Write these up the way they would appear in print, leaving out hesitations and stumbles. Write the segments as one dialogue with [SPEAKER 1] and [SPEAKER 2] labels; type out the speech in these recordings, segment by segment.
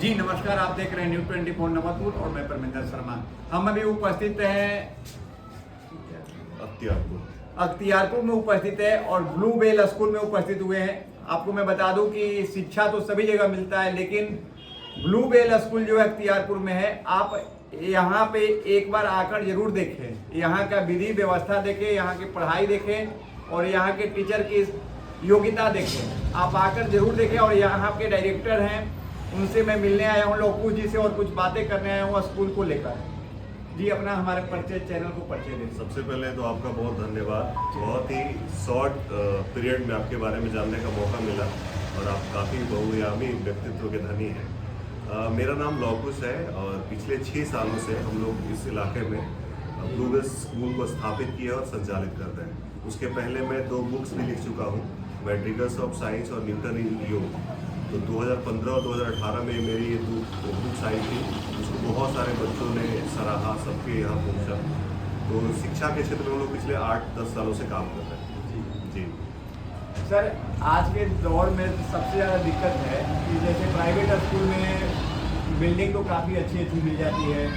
[SPEAKER 1] जी नमस्कार, आप देख रहे हैं न्यूज़ 24 नवतपुर और मैं परमिंदर शर्मा। हम अभी उपस्थित हैं अख्तियारपुर में उपस्थित है और ब्लू बेल स्कूल में उपस्थित हुए हैं। आपको मैं बता दूं कि शिक्षा तो सभी जगह मिलता है, लेकिन ब्लू बेल स्कूल जो है अख्तियारपुर में है, आप यहाँ पे एक बार आकर जरूर देखें। यहाँ का विधि व्यवस्था देखें, यहाँ की पढ़ाई देखें और यहाँ के टीचर की योग्यता देखें। आप आकर जरूर देखें। और यहाँ के डायरेक्टर हैं, उनसे मैं मिलने आया हूँ, लोकू जी से, और कुछ बातें करने आया हूँ स्कूल को लेकर। जी अपना हमारे परिचय चैनल को परिचय दें।
[SPEAKER 2] सबसे पहले तो आपका बहुत धन्यवाद। बहुत ही शॉर्ट पीरियड में आपके बारे में जानने का मौका मिला और आप काफ़ी बहुआयामी व्यक्तित्व के धनी हैं। मेरा नाम लौकुश है और पिछले 6 सालों से हम लोग इस इलाके में ब्लू बेल स्कूल को स्थापित किया और संचालित करते हैं। उसके पहले मैं 2 बुक्स भी लिख चुका हूँ, मैट्रिकल्स ऑफ साइंस और न्यूटन इन योग। तो 2015 और 2018 में मेरी ये 2 बुक्स आई थी, उसको बहुत सारे बच्चों ने सराहा, सबके यहाँ पहुँचा। तो शिक्षा के क्षेत्र में हम लोग पिछले 8-10 सालों से काम कर रहे हैं। जी
[SPEAKER 1] सर, आज के दौर में सबसे ज़्यादा दिक्कत है कि जैसे प्राइवेट स्कूल में बिल्डिंग तो काफ़ी अच्छी अच्छी मिल जाती है,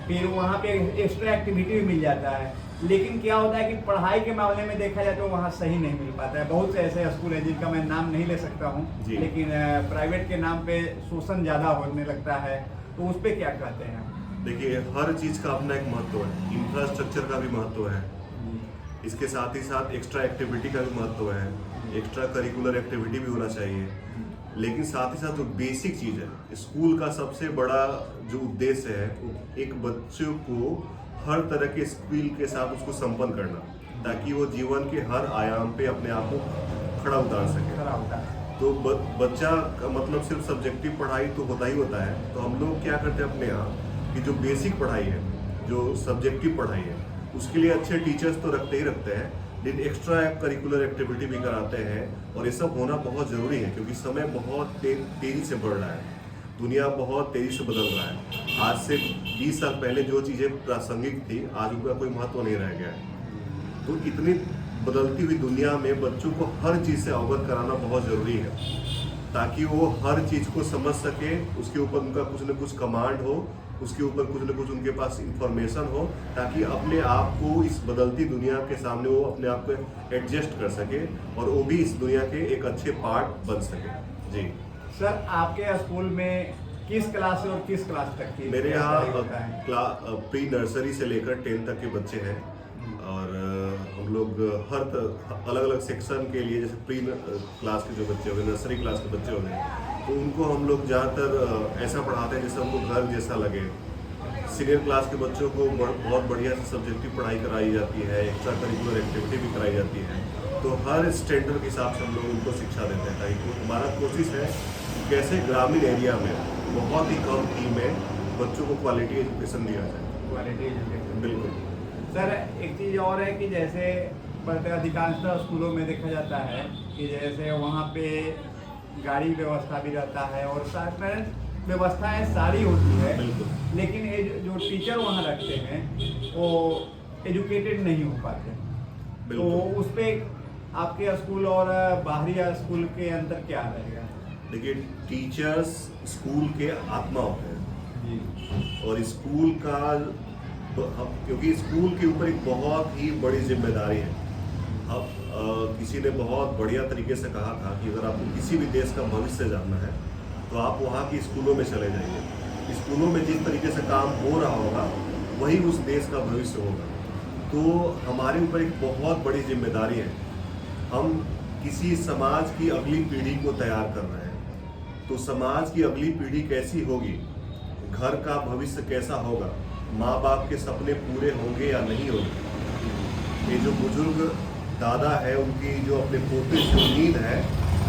[SPEAKER 1] फिर वहाँ पे एक्स्ट्रा एक्टिविटी भी मिल जाता है, लेकिन क्या होता है कि पढ़ाई के मामले में देखा जाए तो वहाँ सही नहीं मिल पाता है। बहुत से ऐसे स्कूल हैं जिनका मैं नाम नहीं ले सकता हूँ, लेकिन प्राइवेट के नाम पे शोषण ज़्यादा होने लगता है, तो उस पर क्या कहते हैं?
[SPEAKER 2] देखिए, हर चीज़ का अपना एक महत्व है। इंफ्रास्ट्रक्चर का भी महत्व है, इसके साथ ही साथ एक्स्ट्रा एक्टिविटी का भी महत्व है, एक्स्ट्रा करिकुलर एक्टिविटी भी होना चाहिए। लेकिन साथ ही साथ जो बेसिक चीज़ है, स्कूल का सबसे बड़ा जो उद्देश्य है, एक बच्चों को हर तरह के स्किल के साथ उसको संपन्न करना, ताकि वो जीवन के हर आयाम पे अपने आप को खड़ा उतार सके। तो बच्चा का मतलब सिर्फ सब्जेक्टिव पढ़ाई तो होता ही होता है। तो हम लोग क्या करते हैं अपने यहाँ कि जो बेसिक पढ़ाई है, जो सब्जेक्टिव पढ़ाई है, उसके लिए अच्छे टीचर्स तो रखते ही रखते हैं, लेकिन एक्स्ट्रा करिकुलर एक्टिविटी भी कराते हैं। और ये सब होना बहुत ज़रूरी है, क्योंकि समय बहुत तेज़ी से बढ़ रहा है, दुनिया बहुत तेज़ी से बदल रहा है। आज से 20 साल पहले जो चीज़ें प्रासंगिक थी, आज उनका कोई महत्व नहीं रह गया है। तो इतनी बदलती हुई दुनिया में बच्चों को हर चीज़ से अवगत कराना बहुत ज़रूरी है, ताकि वो हर चीज़ को समझ सके, उसके ऊपर उनका कुछ न कुछ कमांड हो, उसके ऊपर कुछ न कुछ उनके पास इंफॉर्मेशन हो, ताकि अपने आप को इस बदलती दुनिया के सामने वो अपने आप को एडजस्ट कर सके और वो भी इस दुनिया के एक अच्छे पार्ट बन सके। जी
[SPEAKER 1] सर, आपके स्कूल में किस क्लास से और किस क्लास तक की?
[SPEAKER 2] मेरे यहाँ प्री नर्सरी से लेकर 10 तक के बच्चे हैं और हम लोग हर अलग अलग सेक्शन के लिए, जैसे प्री क्लास के जो बच्चे हो गए, नर्सरी क्लास के बच्चे हो गए, तो उनको हम लोग ज़्यादातर ऐसा पढ़ाते हैं जैसे हमको घर जैसा लगे। सीनियर क्लास के बच्चों को बहुत बढ़िया से सब्जेक्टिव पढ़ाई कराई जाती है, एक्स्ट्रा करिकुलर एक्टिविटी भी कराई जाती है। तो हर स्टैंडर्ड के हिसाब से हम लोग उनको शिक्षा देते हैं, ताकि हमारा कोशिश है कि कैसे ग्रामीण एरिया में बहुत ही कम फी में बच्चों को क्वालिटी एजुकेशन दिया जाए।
[SPEAKER 1] क्वालिटी एजुकेशन,
[SPEAKER 2] बिल्कुल।
[SPEAKER 1] सर, एक चीज़ और है कि जैसे अधिकांशतः स्कूलों में देखा जाता है कि जैसे वहाँ पे गाड़ी व्यवस्था भी रहता है और साथ में व्यवस्थाएं सारी होती है, लेकिन जो टीचर वहाँ रखते हैं वो एजुकेटेड नहीं हो पाते। तो उस पर आपके स्कूल और बाहरी स्कूल के अंदर क्या रहेगा?
[SPEAKER 2] देखिए, टीचर्स स्कूल के आत्मा होते हैं और स्कूल का, क्योंकि स्कूल के ऊपर एक बहुत ही बड़ी जिम्मेदारी है। अब किसी ने बहुत बढ़िया तरीके से कहा था कि अगर आपको किसी भी देश का भविष्य जानना है तो आप वहाँ की स्कूलों में चले जाइए। स्कूलों में जिस तरीके से काम हो रहा होगा वही उस देश का भविष्य होगा। तो हमारे ऊपर एक बहुत बड़ी जिम्मेदारी है। हम किसी समाज की अगली पीढ़ी को तैयार कर रहे हैं। तो समाज की अगली पीढ़ी कैसी होगी, घर का भविष्य कैसा होगा, माँ बाप के सपने पूरे होंगे या नहीं होंगे, ये जो बुजुर्ग दादा है उनकी जो अपने पोते से उम्मीद है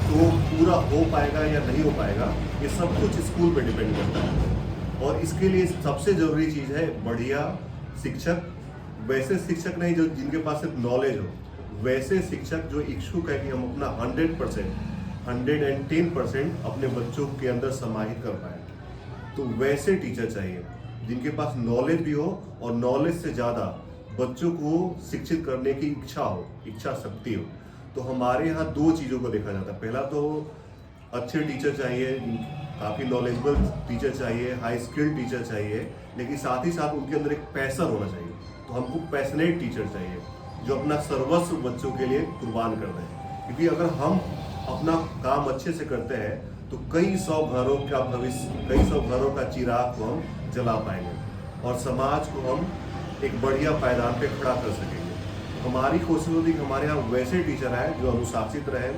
[SPEAKER 2] तो पूरा हो पाएगा या नहीं हो पाएगा, ये सब कुछ स्कूल पे डिपेंड करता है। और इसके लिए सबसे ज़रूरी चीज़ है बढ़िया शिक्षक। वैसे शिक्षक नहीं जो जिनके पास सिर्फ नॉलेज हो, वैसे शिक्षक जो इच्छुक है कि हम अपना 110% अपने बच्चों के अंदर समाहित कर पाए। तो वैसे टीचर चाहिए जिनके पास नॉलेज भी हो और नॉलेज से ज़्यादा बच्चों को शिक्षित करने की इच्छा हो, इच्छा शक्ति हो। तो हमारे यहाँ 2 चीज़ों को देखा जाता है। पहला तो अच्छे टीचर चाहिए काफ़ी नॉलेजेबल टीचर चाहिए, हाई स्किल्ड टीचर चाहिए, लेकिन साथ ही साथ उनके अंदर एक पैशन होना चाहिए। तो हमको पैशनेट टीचर चाहिए जो अपना सर्वस्व बच्चों के लिए कुर्बान कर दें, क्योंकि अगर हम अपना काम अच्छे से करते हैं तो कई सौ घरों का चिराग को हम जला पाएंगे और समाज को हम एक बढ़िया पायदान पे खड़ा कर सकेंगे। हमारी कोशिश होती है कि हमारे यहाँ वैसे टीचर आए जो अनुशासित रहें,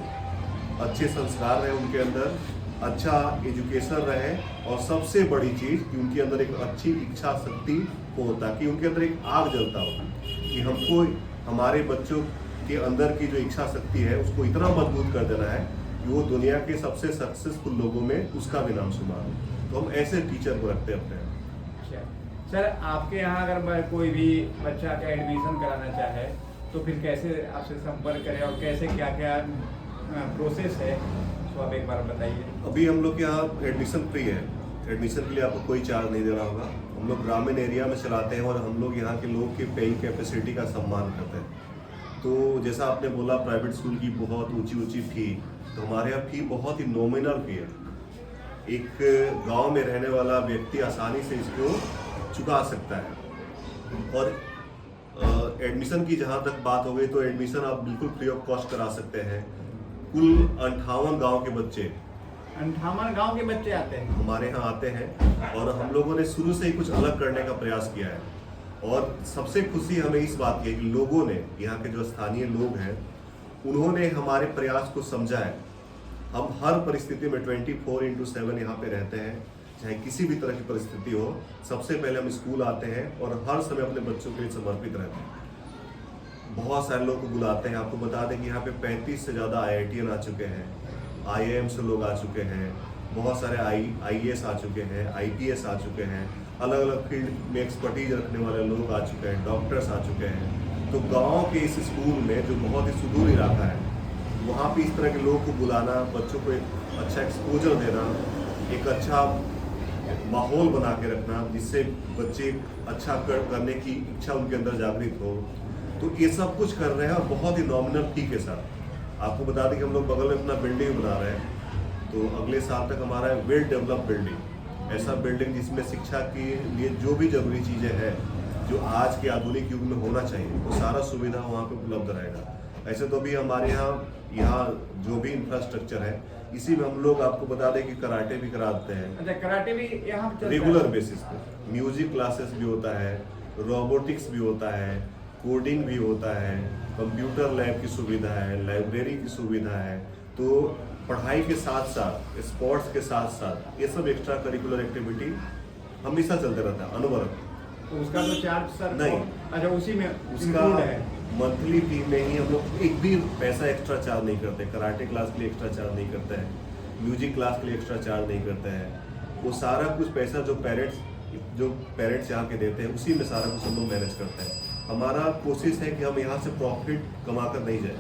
[SPEAKER 2] अच्छे संस्कार रहे उनके अंदर, अच्छा एजुकेशन रहे, और सबसे बड़ी चीज़ कि उनके अंदर एक अच्छी इच्छा शक्ति हो, ताकि उनके अंदर एक आग जलता हो कि हमको हमारे बच्चों के अंदर की जो इच्छा शक्ति है उसको इतना मजबूत कर देना है कि वो दुनिया के सबसे सक्सेसफुल लोगों में उसका भी नाम शुमार हो। तो हम ऐसे टीचर को रखते हैं अपने यहाँ।
[SPEAKER 1] सर, आपके यहाँ अगर कोई भी बच्चा का एडमिशन कराना चाहे तो फिर कैसे आपसे संपर्क करें और कैसे क्या क्या प्रोसेस है, तो आप एक बार बताइए।
[SPEAKER 2] अभी हम लोग के यहाँ एडमिशन फ्री है। एडमिशन के लिए आपको कोई चार्ज नहीं देना होगा। हम लोग ग्रामीण एरिया में चलाते हैं और हम लोग यहाँ के लोग की पेइंग कैपेसिटी का सम्मान करते हैं। तो जैसा आपने बोला प्राइवेट स्कूल की बहुत ऊंची फी, तो हमारे यहाँ फी बहुत ही नॉमिनल फी है। एक गांव में रहने वाला व्यक्ति आसानी से इसको चुका सकता है। और एडमिशन की जहाँ तक बात हो गई तो एडमिशन आप बिल्कुल फ्री ऑफ कॉस्ट करा सकते हैं। कुल 58 गांव के बच्चे
[SPEAKER 1] 58 गांव के बच्चे आते हैं
[SPEAKER 2] हमारे यहाँ आते हैं, और हम लोगों ने शुरू से ही कुछ अलग करने का प्रयास किया है। और सबसे खुशी हमें इस बात की है कि लोगों ने, यहाँ के जो स्थानीय लोग हैं, उन्होंने हमारे प्रयास को समझा है। हम हर परिस्थिति में 24/7 यहाँ पे रहते हैं, चाहे किसी भी तरह की परिस्थिति हो। सबसे पहले हम स्कूल आते हैं और हर समय अपने बच्चों के लिए समर्पित रहते हैं। बहुत सारे लोग को बुलाते हैं। आपको बता दें कि यहाँ पे 35 से ज़्यादा IITian आ चुके हैं, IIM से लोग आ चुके हैं, बहुत सारे IAS आ चुके हैं, IPS आ चुके हैं, अलग अलग फील्ड में एक्सपर्टीज रखने वाले लोग आ चुके हैं, डॉक्टर्स आ चुके हैं। तो गांव के इस स्कूल में जो बहुत ही सुदूर इलाका है, वहाँ पे इस तरह के लोग को बुलाना, बच्चों को एक अच्छा एक्सपोजर देना, एक अच्छा माहौल बना के रखना जिससे बच्चे अच्छा करने की इच्छा उनके अंदर जागृत हो, तो ये सब कुछ कर रहे हैं और बहुत ही नॉमिनल फी के साथ। आपको बता दें कि हम लोग बगल में अपना बिल्डिंग बना रहे हैं, तो अगले साल तक हमारा वेल डेवलप बिल्डिंग, ऐसा बिल्डिंग जिसमें शिक्षा के लिए जो भी जरूरी चीज़ें हैं जो आज के आधुनिक युग में होना चाहिए, वो सारा सुविधा वहाँ पे उपलब्ध रहेगा। ऐसे तो भी हमारे यहाँ जो भी इंफ्रास्ट्रक्चर है, इसी में हम लोग आपको बता दें कि कराटे भी कराते हैं।
[SPEAKER 1] अच्छा, कराटे भी यहाँ
[SPEAKER 2] रेगुलर बेसिस पे। म्यूजिक क्लासेस भी होता है, रोबोटिक्स भी होता है, कोडिंग भी होता है, कंप्यूटर लैब की सुविधा है, लाइब्रेरी की सुविधा है। तो पढ़ाई के साथ साथ, स्पोर्ट्स के साथ साथ, ये सब एक्स्ट्रा करिकुलर एक्टिविटी हमेशा चलते रहता है अनवरत।
[SPEAKER 1] तो उसका तो चार्ज सर
[SPEAKER 2] नहीं,
[SPEAKER 1] अच्छा उसी में
[SPEAKER 2] उसका
[SPEAKER 1] है।
[SPEAKER 2] मंथली फी में ही हम लोग एक भी पैसा एक्स्ट्रा चार्ज नहीं करते। कराटे क्लास के लिए एक्स्ट्रा चार्ज नहीं करते हैं, म्यूजिक क्लास के लिए एक्स्ट्रा चार्ज नहीं करते हैं। वो सारा कुछ पैसा जो पेरेंट्स यहाँ के देते हैं, उसी में सारा कुछ हम लोग मैनेज करते हैं। हमारा कोशिश है कि हम यहाँ से प्रॉफिट कमा कर नहीं जाए।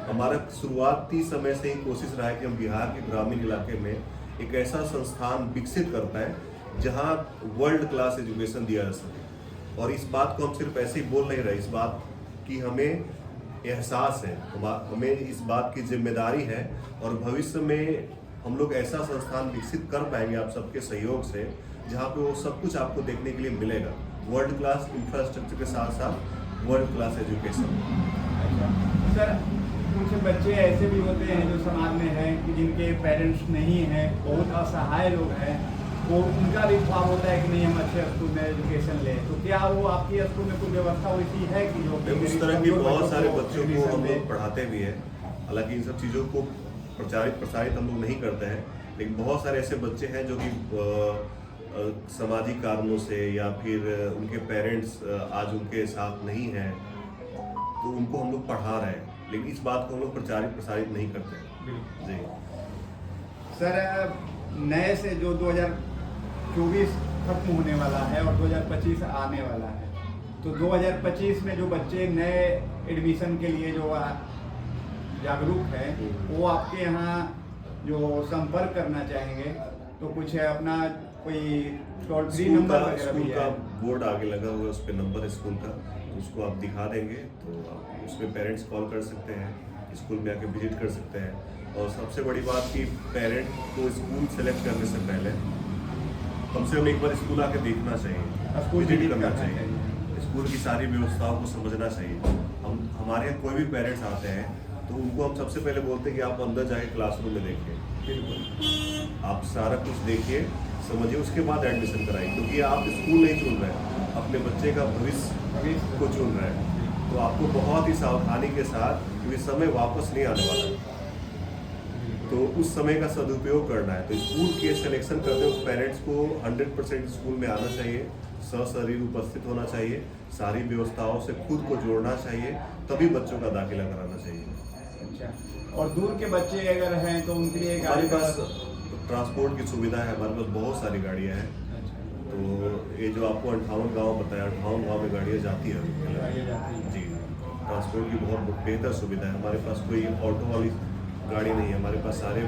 [SPEAKER 2] हमारा शुरुआती समय से ही कोशिश रहा है कि हम बिहार के ग्रामीण इलाके में एक ऐसा संस्थान विकसित कर पाए जहाँ वर्ल्ड क्लास एजुकेशन दिया जा सके। और इस बात को हम सिर्फ ऐसे ही बोल नहीं रहे, इस बात की हमें एहसास है, हमें इस बात की जिम्मेदारी है, और भविष्य में हम लोग ऐसा संस्थान विकसित कर पाएंगे आप सबके सहयोग से, जहाँ पे वो सब कुछ आपको देखने के लिए मिलेगा। वर्ल्ड क्लास इंफ्रास्ट्रक्चर के साथ साथ वर्ल्ड क्लास एजुकेशन।
[SPEAKER 1] सर, कुछ बच्चे ऐसे भी होते हैं जो समाज में हैं कि जिनके पेरेंट्स नहीं हैं, बहुत असहाय लोग हैं, वो उनका भी ख्वाब होता है कि नहीं हम अच्छे स्कूल में एजुकेशन लें। तो क्या वो आपकी स्कूल में कोई व्यवस्था वैसी है कि जो
[SPEAKER 2] उस तरह की बहुत सारे बच्चों को हम लोग पढ़ाते भी हैं। हालांकि इन सब चीज़ों को प्रसारित हम लोग नहीं करते हैं, लेकिन बहुत सारे ऐसे बच्चे हैं जो कि सामाजिक कारणों से या फिर उनके पेरेंट्स आज उनके साथ नहीं हैं, तो उनको हम लोग पढ़ा रहे हैं, लेकिन इस बात को हम लोग प्रसारित नहीं करते हैं। जी
[SPEAKER 1] सर, नए से जो 2024 खत्म होने वाला है और 2025 आने वाला है, तो 2025 में जो बच्चे नए एडमिशन के लिए जो जागरूक हैं, वो आपके यहाँ जो संपर्क करना चाहेंगे तो कुछ अपना कोई टोल फ्री नंबर वगैरह भी है?
[SPEAKER 2] बोर्ड आगे लगा हुआ है, उस पर नंबर है स्कूल का, तो उसको आप दिखा देंगे तो आप उसमें पेरेंट्स कॉल कर सकते हैं, स्कूल में आके विजिट कर सकते हैं। और सबसे बड़ी बात कि पेरेंट को स्कूल सेलेक्ट करने से पहले कम से कम एक बार स्कूल आके देखना चाहिए,
[SPEAKER 1] स्कूल
[SPEAKER 2] विजिट
[SPEAKER 1] विजिट
[SPEAKER 2] करना
[SPEAKER 1] करना
[SPEAKER 2] चाहिए, स्कूल की सारी व्यवस्थाओं को समझना चाहिए। हमारे यहाँ कोई भी पेरेंट्स आते हैं तो उनको हम सबसे पहले बोलते हैं कि आप अंदर जाके क्लासरूम में देखिए,
[SPEAKER 1] बिल्कुल
[SPEAKER 2] आप सारा कुछ देखिए, समझिए, उसके बाद एडमिशन कराइए। क्योंकि आप स्कूल नहीं चुन रहे हैं, अपने बच्चे का भविष्य को चुन रहे हैं, तो आपको बहुत ही सावधानी के साथ, क्योंकि समय वापस नहीं आने वाला है, तो उस समय का सदुपयोग करना है। तो स्कूल के सिलेक्शन करते वक्त पेरेंट्स को 100% स्कूल में आना चाहिए, सशरीर उपस्थित होना चाहिए, सारी व्यवस्थाओं से खुद को जोड़ना चाहिए, तभी बच्चों का दाखिला कराना चाहिए।
[SPEAKER 1] अच्छा, और दूर के बच्चे अगर हैं तो उनके लिए
[SPEAKER 2] हमारे
[SPEAKER 1] गाड़ी
[SPEAKER 2] पास ट्रांसपोर्ट की सुविधा है, हमारे पास बहुत सारी गाड़ियाँ हैं। तो ये जो आपको 58 गाँव बताया, 58 गाँव में गाड़ियाँ जाती है जी। ट्रांसपोर्ट की बहुत बेहतर सुविधा है, हमारे पास कोई ऑटो वाली गाड़ी नहीं है, हमारे पास सारे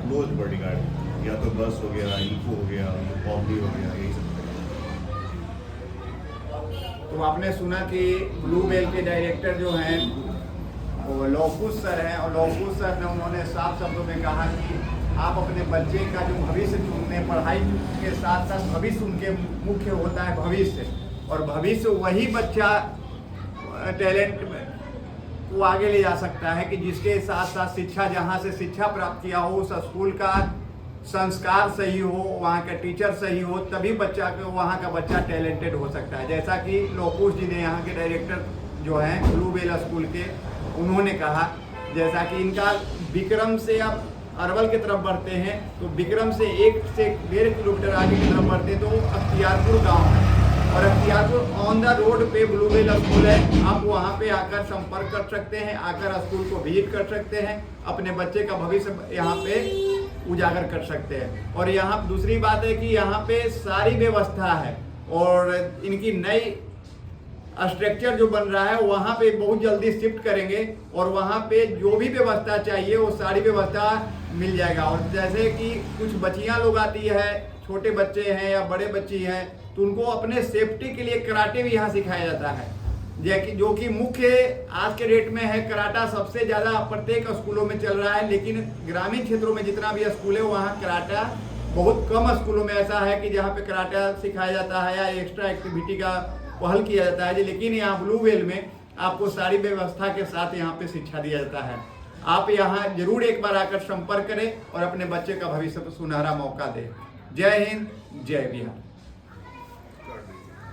[SPEAKER 2] क्लोज बड़ी गाड़ी, या तो बस हो गया, इको हो गया, ओमनी हो गया, यही सब।
[SPEAKER 1] तो आपने सुना कि ब्लू बेल के डायरेक्टर जो हैं वो लौकुश सर हैं, और लौकुश सर ने उन्होंने साफ शब्दों में कहा कि आप अपने बच्चे का जो भविष्य चुनने, पढ़ाई के साथ साथ भविष्य उनके मुख्य होता है भविष्य, और भविष्य वही बच्चा टैलेंट वो आगे ले जा सकता है कि जिसके साथ साथ शिक्षा, जहाँ से शिक्षा प्राप्त किया हो, उस स्कूल का संस्कार सही हो, वहाँ का टीचर सही हो, तभी बच्चा को, वहाँ का बच्चा टैलेंटेड हो सकता है। जैसा कि लोकुश जी ने, यहाँ के डायरेक्टर जो हैं ब्लू बेल स्कूल के, उन्होंने कहा, जैसा कि इनका विक्रम से आप अरवल की तरफ बढ़ते हैं तो विक्रम से 1 से 1.5 किलोमीटर आगे की तरफ बढ़ते हैं तो अख्तियारपुर गाँव है, और अख्तियारपुर ऑन द रोड पे ब्लू बेल स्कूल है। आप वहाँ पे आकर संपर्क कर सकते हैं, आकर स्कूल को विजिट कर सकते हैं, अपने बच्चे का भविष्य यहाँ पे उजागर कर सकते हैं। और यहाँ दूसरी बात है कि यहाँ पे सारी व्यवस्था है, और इनकी नई स्ट्रक्चर जो बन रहा है वहाँ पे बहुत जल्दी शिफ्ट करेंगे, और वहाँ पे जो भी व्यवस्था चाहिए वो सारी व्यवस्था मिल जाएगा। और जैसे कि कुछ बच्चियाँ लोग आती है, छोटे बच्चे हैं या बड़े बच्ची हैं, तो उनको अपने सेफ्टी के लिए कराटे भी यहाँ सिखाया जाता है, जो कि मुख्य आज के डेट में है। कराटा सबसे ज़्यादा प्रत्येक स्कूलों में चल रहा है, लेकिन ग्रामीण क्षेत्रों में जितना भी स्कूल है वहाँ कराटा बहुत कम स्कूलों में ऐसा है कि जहाँ पे कराटा सिखाया जाता है या एक्स्ट्रा एक्टिविटी का पहल किया जाता है। लेकिन यहाँ ब्लू बेल में आपको सारी व्यवस्था के साथ यहाँ पे शिक्षा दिया जाता है। आप यहाँ जरूर एक बार आकर संपर्क करें और अपने बच्चे का भविष्य पर सुनहरा मौका दें। जय हिंद, जय बिहार।